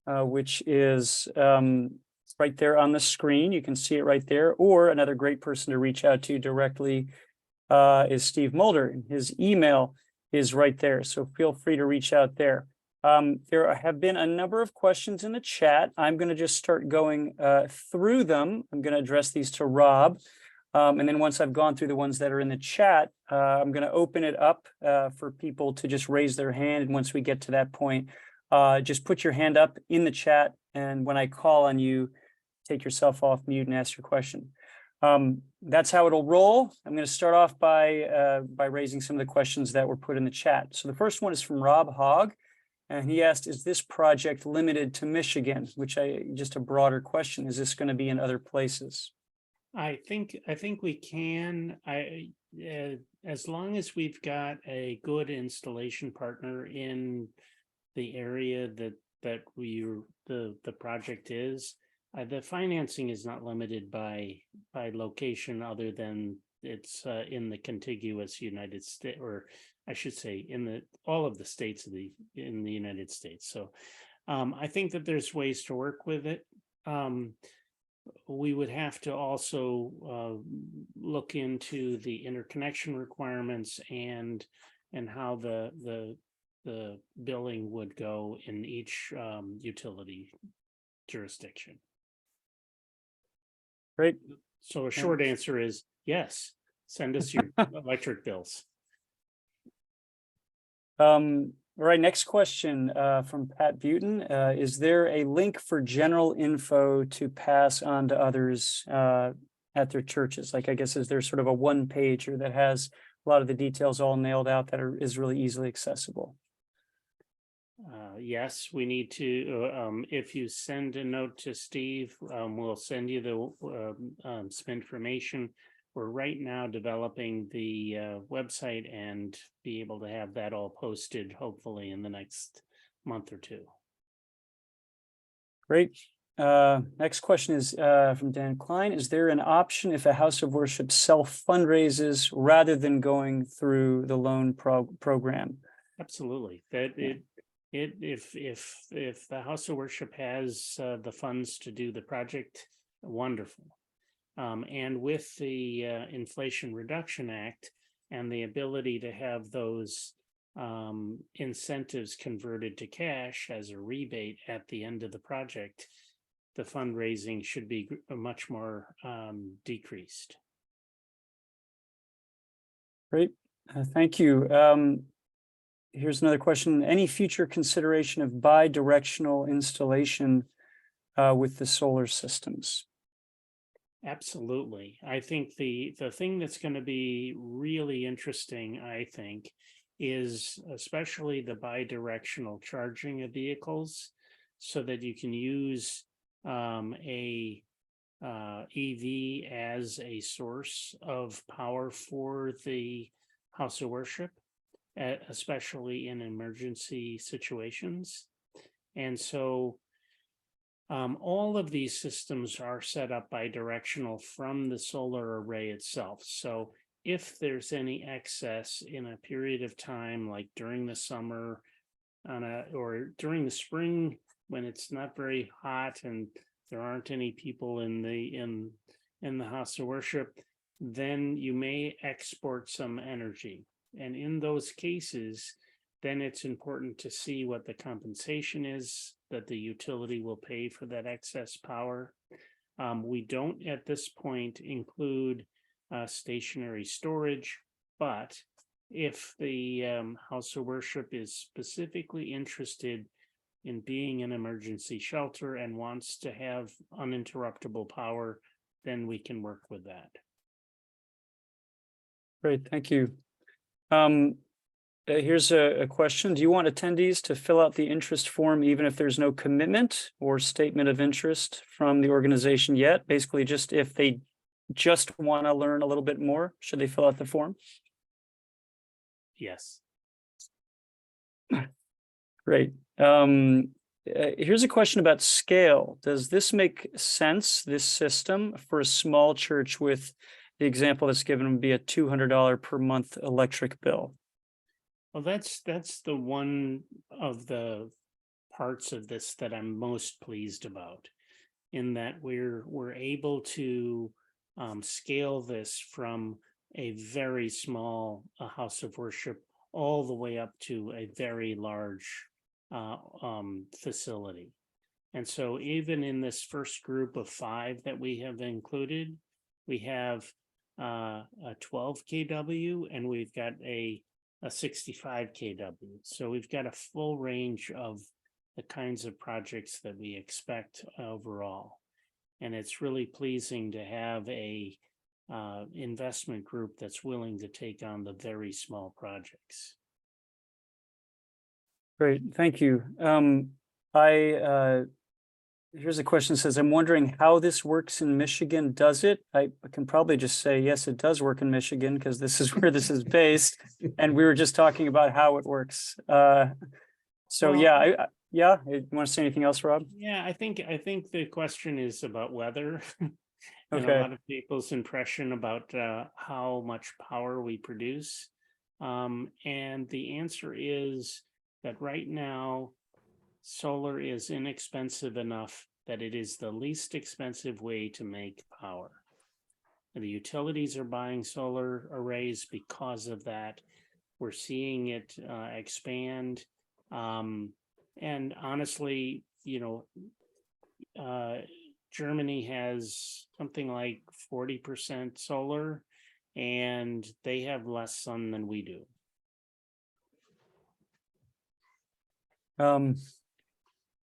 which is right there on the screen. You can see it right there. Or another great person to reach out to directly is Steve Mulder. His email is right there. So feel free to reach out there. There have been a number of questions in the chat. I'm going to just start going through them. I'm going to address these to Rob. And then once I've gone through the ones that are in the chat, I'm going to open it up for people to just raise their hand. And once we get to that point, just put your hand up in the chat. And when I call on you, take yourself off mute and ask your question. That's how it'll roll. I'm going to start off by raising some of the questions that were put in the chat. So the first one is from Rob Hogg. And he asked, is this project limited to Michigan? Just a broader question. Is this going to be in other places? I think we can. As long as we've got a good installation partner in the area that the project is, the financing is not limited by location, other than it's in the contiguous United States, or I should say in all of the states in the United States. So I think that there's ways to work with it. We would have to also look into the interconnection requirements and how the billing would go in each utility jurisdiction. Great. So a short answer is yes. Send us your electric bills. All right, next question from Pat Butin. Is there a link for general info to pass on to others at their churches? Like, I guess, is there sort of a one pager that has a lot of the details all nailed out that is really easily accessible? Yes, we need to, if you send a note to Steve, we'll send you some information. We're right now developing the website and be able to have that all posted, hopefully in the next month or two. Great. Next question is from Dan Klein. Is there an option if a house of worship self-fundraises rather than going through the loan program? Absolutely. If the house of worship has the funds to do the project, wonderful. And with the Inflation Reduction Act and the ability to have those incentives converted to cash as a rebate at the end of the project, the fundraising should be much more decreased. Great, thank you. Here's another question. Any future consideration of bi-directional installation with the solar systems? Absolutely. I think the thing that's going to be really interesting, I think, is especially the bi-directional charging of vehicles, so that you can use a EV as a source of power for the house of worship, especially in emergency situations. And so all of these systems are set up bi-directional from the solar array itself. So if there's any excess in a period of time, like during the summer or during the spring when it's not very hot and there aren't any people in the house of worship, then you may export some energy. And in those cases, then it's important to see what the compensation is that the utility will pay for that excess power. We don't at this point include stationary storage, but if the house of worship is specifically interested in being an emergency shelter and wants to have uninterruptible power, then we can work with that. Great, thank you. Here's a question. Do you want attendees to fill out the interest form even if there's no commitment or statement of interest from the organization yet? Basically, just if they just want to learn a little bit more, should they fill out the form? Yes. Great. Here's a question about scale. Does this make sense, this system, for a small church with the example that's given would be a $200 per month electric bill? Well, that's the one of the parts of this that I'm most pleased about, in that we're able to scale this from a very small house of worship all the way up to a very large facility. And so even in this first group of 5 that we have included, we have a 12 kW and we've got a 65 kW. So we've got a full range of the kinds of projects that we expect overall. And it's really pleasing to have a investment group that's willing to take on the very small projects. Great, thank you. Here's a question that says, I'm wondering how this works in Michigan. Does it? I can probably just say, yes, it does work in Michigan because this is where this is based. And we were just talking about how it works. So Well, yeah, yeah. You want to say anything else, Rob? Yeah, I think the question is about weather. And Okay. a lot of people's impression about how much power we produce. And the answer is that right now, solar is inexpensive enough that it is the least expensive way to make power. The utilities are buying solar arrays because of that. We're seeing it expand. And honestly, Germany has something like 40% solar, and they have less sun than we do.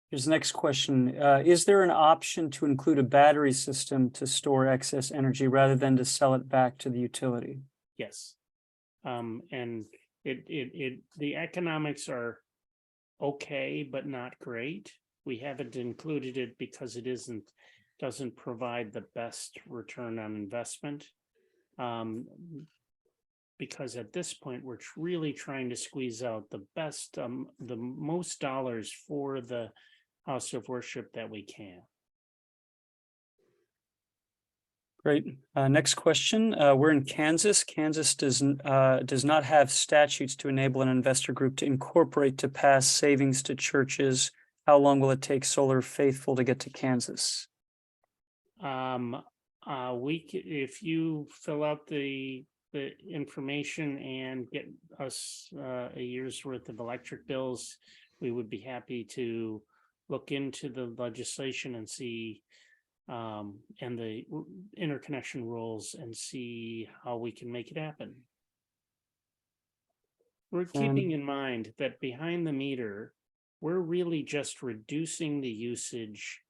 Here's the next question. Is there an option to include a battery system to store excess energy rather than to sell it back to the utility? Yes. And the economics are okay, but not great. We haven't included it because it doesn't provide the best return on investment. Because at this point, we're really trying to squeeze out the best, the most dollars for the house of worship that we can. Great. Next question. We're in Kansas. Kansas does not have statutes to enable an investor group to incorporate to pass savings to churches. How long will it take Solar Faithful to get to Kansas? If you fill out the information and get us a year's worth of electric bills, we would be happy to look into the legislation and see and the interconnection rules and see how we can make it happen. We're keeping in mind that behind the meter, we're really just reducing the usage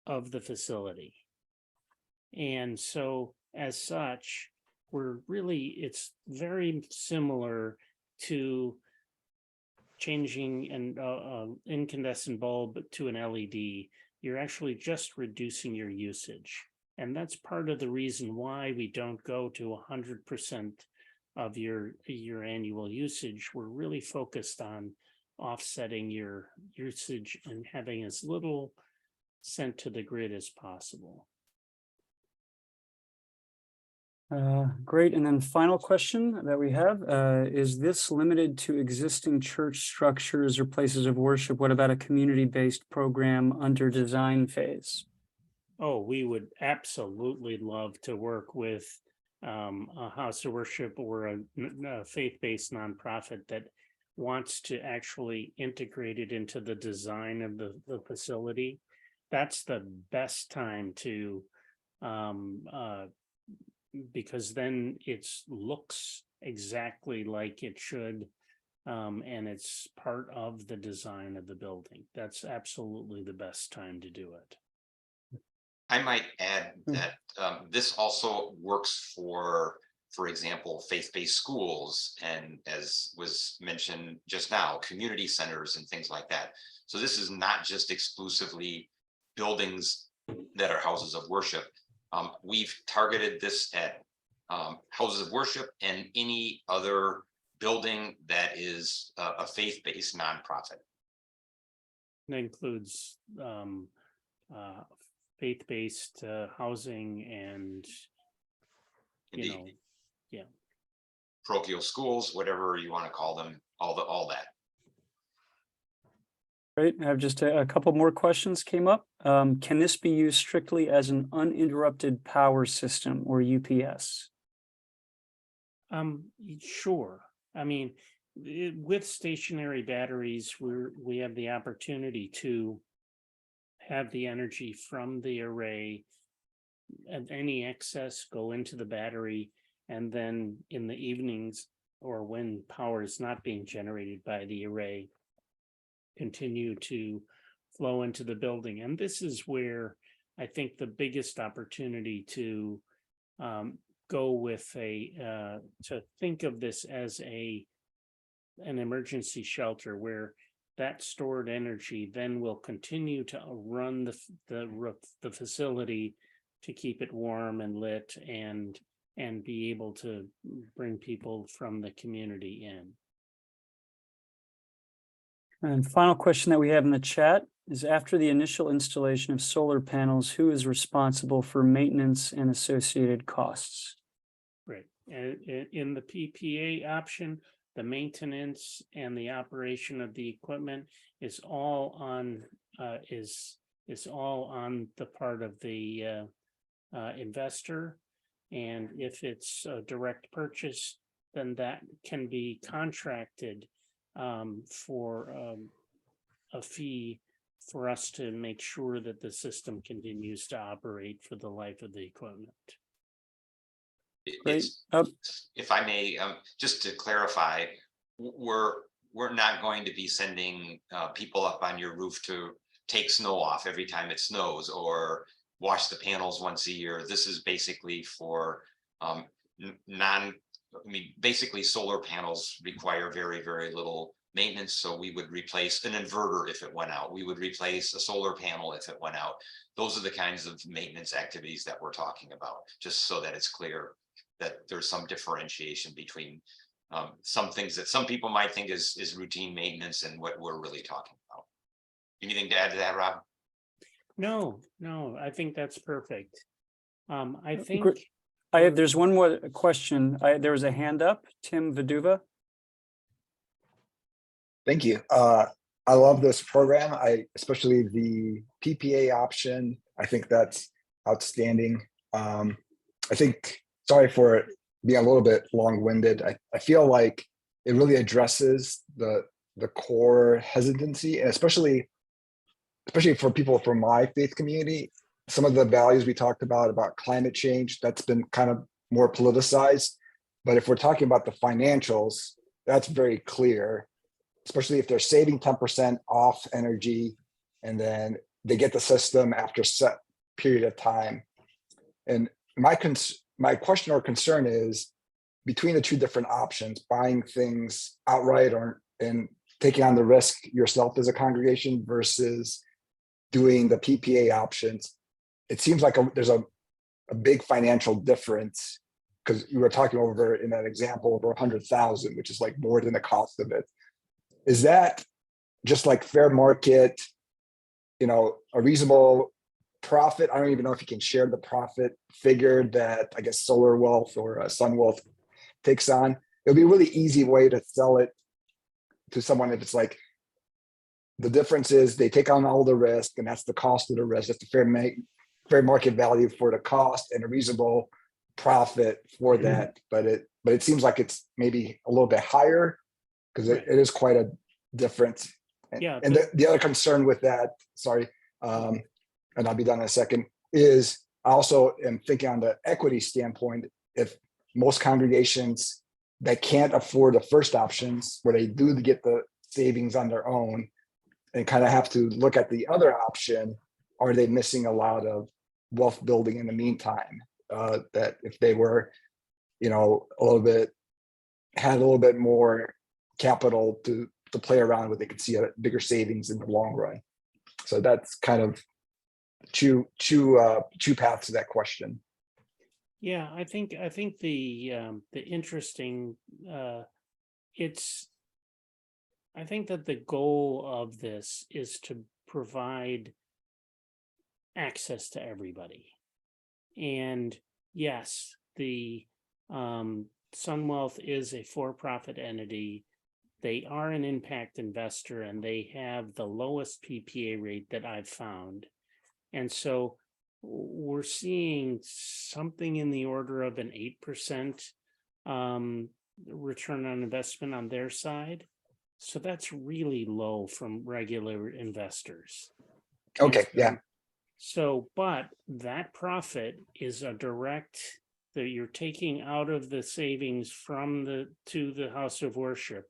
of the facility. And so as such, it's very similar to changing an incandescent bulb to an LED. You're actually just reducing your usage. And that's part of the reason why we don't go to 100% of your annual usage. We're really focused on offsetting your usage and having as little sent to the grid as possible. Great. And then final question that we have, is this limited to existing church structures or places of worship? What about a community-based program under design phase? Oh, we would absolutely love to work with a house of worship or a faith-based nonprofit that wants to actually integrate it into the design of the facility. That's the best time to because then it looks exactly like it should, and it's part of the design of the building. That's absolutely the best time to do it. I might add that this also works for example, faith-based schools, and as was mentioned just now, community centers and things like that. So this is not just exclusively buildings that are houses of worship. We've targeted this at houses of worship and any other building that is a faith-based nonprofit. That includes faith-based housing and, you know, yeah. Parochial schools, whatever you want to call them, all that. Great. I have just a couple more questions came up. Can this be used strictly as an uninterrupted power system or UPS? Sure. I mean, with stationary batteries, we have the opportunity to have the energy from the array and any excess go into the battery, and then in the evenings or when power is not being generated by the array, continue to flow into the building. And this is where I think the biggest opportunity to go with to think of this as an emergency shelter, where that stored energy then will continue to run the facility to keep it warm and lit and be able to bring people from the community in. And final question that we have in the chat is, after the initial installation of solar panels, who is responsible for maintenance and associated costs? Right. In the PPA option, the maintenance and the operation of the equipment is all on the part of the investor. And if it's a direct purchase, then that can be contracted for a fee for us to make sure that the system continues to operate for the life of the equipment. If I may, just to clarify, we're not going to be sending people up on your roof to take snow off every time it snows or wash the panels once a year. This is basically for basically solar panels require very, very little maintenance. So we would replace an inverter if it went out. We would replace a solar panel if it went out. Those are the kinds of maintenance activities that we're talking about, just so that it's clear that there's some differentiation between some things that some people might think is routine maintenance and what we're really talking about. Anything to add to that, Rob? No, I think that's perfect. I think there's one more question. There was a hand up, Tim Viduva. Thank you. I love this program. Especially the PPA option. I think that's outstanding. I think, sorry for being a little bit long-winded. I feel like it really addresses the core hesitancy, and especially for people from my faith community, some of the values we talked about climate change, that's been kind of more politicized. But if we're talking about the financials, that's very clear, especially if they're saving 10% off energy, and then they get the system after a set period of time. And my question or concern is, between the two different options, buying things outright and taking on the risk yourself as a congregation versus doing the PPA options, it seems like there's a big financial difference, because you were talking over in that example over 100,000, which is like more than the cost of it. Is that just like fair market, a reasonable profit, I don't even know if you can share the profit figure that I guess Solar Wealth or Sun Wealth takes on. It'll be a really easy way to sell it to someone if it's like, the difference is they take on all the risk and that's the cost of the risk. That's the fair market value for the cost and a reasonable profit for that. But it seems like it's maybe a little bit higher because it is quite a difference. Yeah, And the other concern with that, sorry, and I'll be done in a second, is I also am thinking on the equity standpoint, if most congregations that can't afford the first options, where they do get the savings on their own and kind of have to look at the other option, are they missing a lot of wealth building in the meantime? That if they were, had a little bit more capital to play around with, they could see a bigger savings in the long run. So that's kind of two paths to that question. Yeah, I think the interesting I think that the goal of this is to provide access to everybody. And yes, the SunWealth is a for-profit entity. They are an impact investor and they have the lowest PPA rate that I've found. And so we're seeing something in the order of an 8% return on investment on their side. So that's really low from regular investors. Okay, yeah. So, but that profit is a direct that you're taking out of the savings from to the house of worship.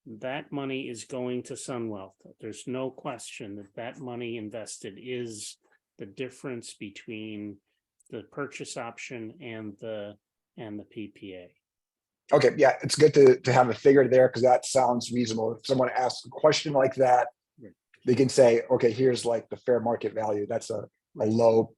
That money is going to SunWealth. There's no question that money invested is the difference between the purchase option and the PPA. Okay, yeah, it's good to have a figure there because that sounds reasonable. If someone asks a question like that, they can say, okay, here's like the fair market value. That's a low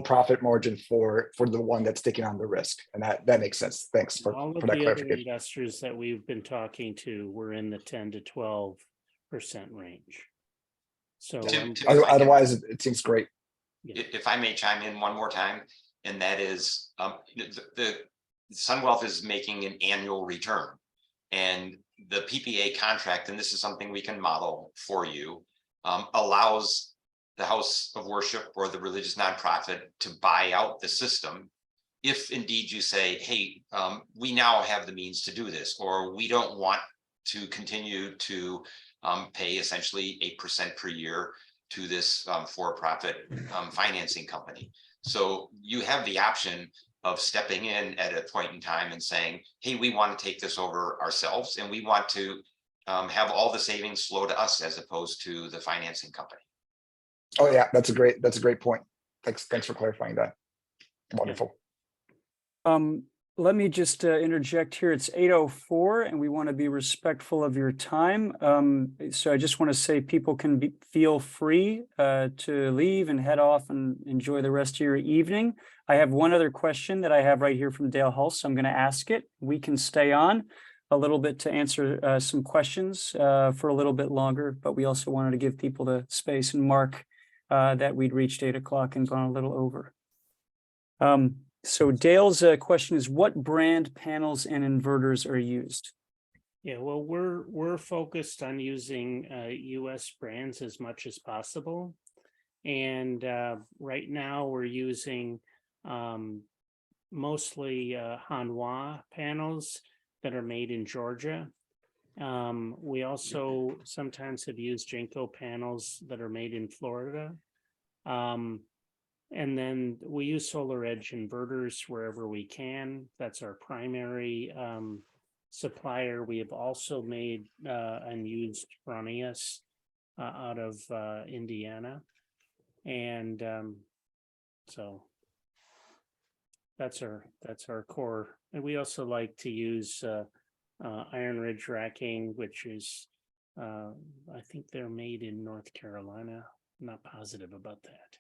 profit margin for the one that's taking on the risk, and that makes sense. Thanks for All of that the other clarification. investors that we've been talking to were in the 10 to 12% range. So Otherwise, it seems great. If I may chime in one more time, and that is the SunWealth is making an annual return, and the PPA contract, and this is something we can model for you, allows the house of worship or the religious nonprofit to buy out the system if indeed you say, hey, we now have the means to do this, or we don't want to continue to pay essentially 8% per year to this for-profit financing company. So you have the option of stepping in at a point in time and saying, hey, we want to take this over ourselves and we want to have all the savings flow to us as opposed to the financing company. Oh yeah, that's a great point. Thanks for clarifying that. Wonderful. Let me just interject here. It's 8:04 and we want to be respectful of your time. So I just want to say people can feel free to leave and head off and enjoy the rest of your evening. I have one other question that I have right here from Dale Hull, so I'm going to ask it. We can stay on a little bit to answer some questions for a little bit longer, but we also wanted to give people the space and mark that we'd reached 8 o'clock and gone a little over. So Dale's question is, what brand panels and inverters are used? Yeah, well, we're focused on using US brands as much as possible. And right now we're using mostly Hanwha panels that are made in Georgia. We also sometimes have used Jinko panels that are made in Florida. And then we use Solar Edge inverters wherever we can. That's our primary supplier. We have also made and used Fronius out of Indiana. And so that's our core. And we also like to use Iron Ridge racking, which is, I think they're made in North Carolina. I'm not positive about that.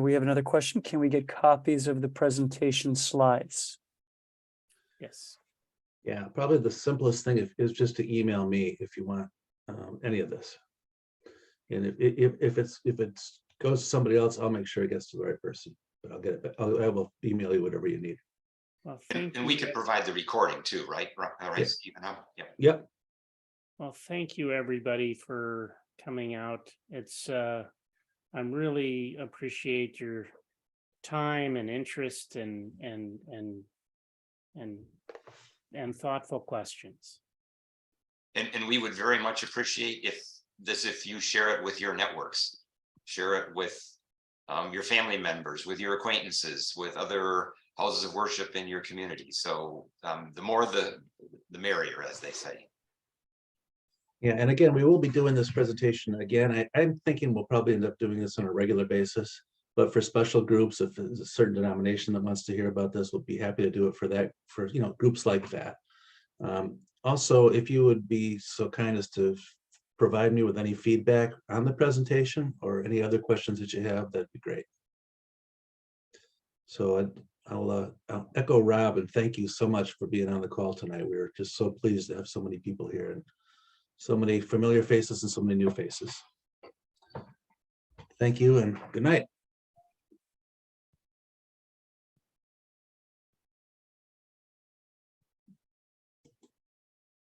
We have another question. Can we get copies of the presentation slides? Yes. Yeah, probably the simplest thing is just to email me if you want any of this. And if it goes to somebody else, I'll make sure it gets to the right person. But I'll get it back. I will email you whatever you need. Well, thank And we you. could provide the recording too, right? Right, Yeah. Stephen? Yeah. Yep. Well, thank you, everybody, for coming out. It's, I'm really appreciate your time and interest and thoughtful questions. And we would very much appreciate if you share it with your networks, share it with your family members, with your acquaintances, with other houses of worship in your community. So the more the merrier, as they say. Yeah, and again, we will be doing this presentation again. I'm thinking we'll probably end up doing this on a regular basis, but for special groups, if there's a certain denomination that wants to hear about this, we'll be happy to do it for groups like that. Also, if you would be so kind as to provide me with any feedback on the presentation or any other questions that you have, that'd be great. So I'll echo Rob and thank you so much for being on the call tonight. We were just so pleased to have so many people here and so many familiar faces and so many new faces. Thank you and good night.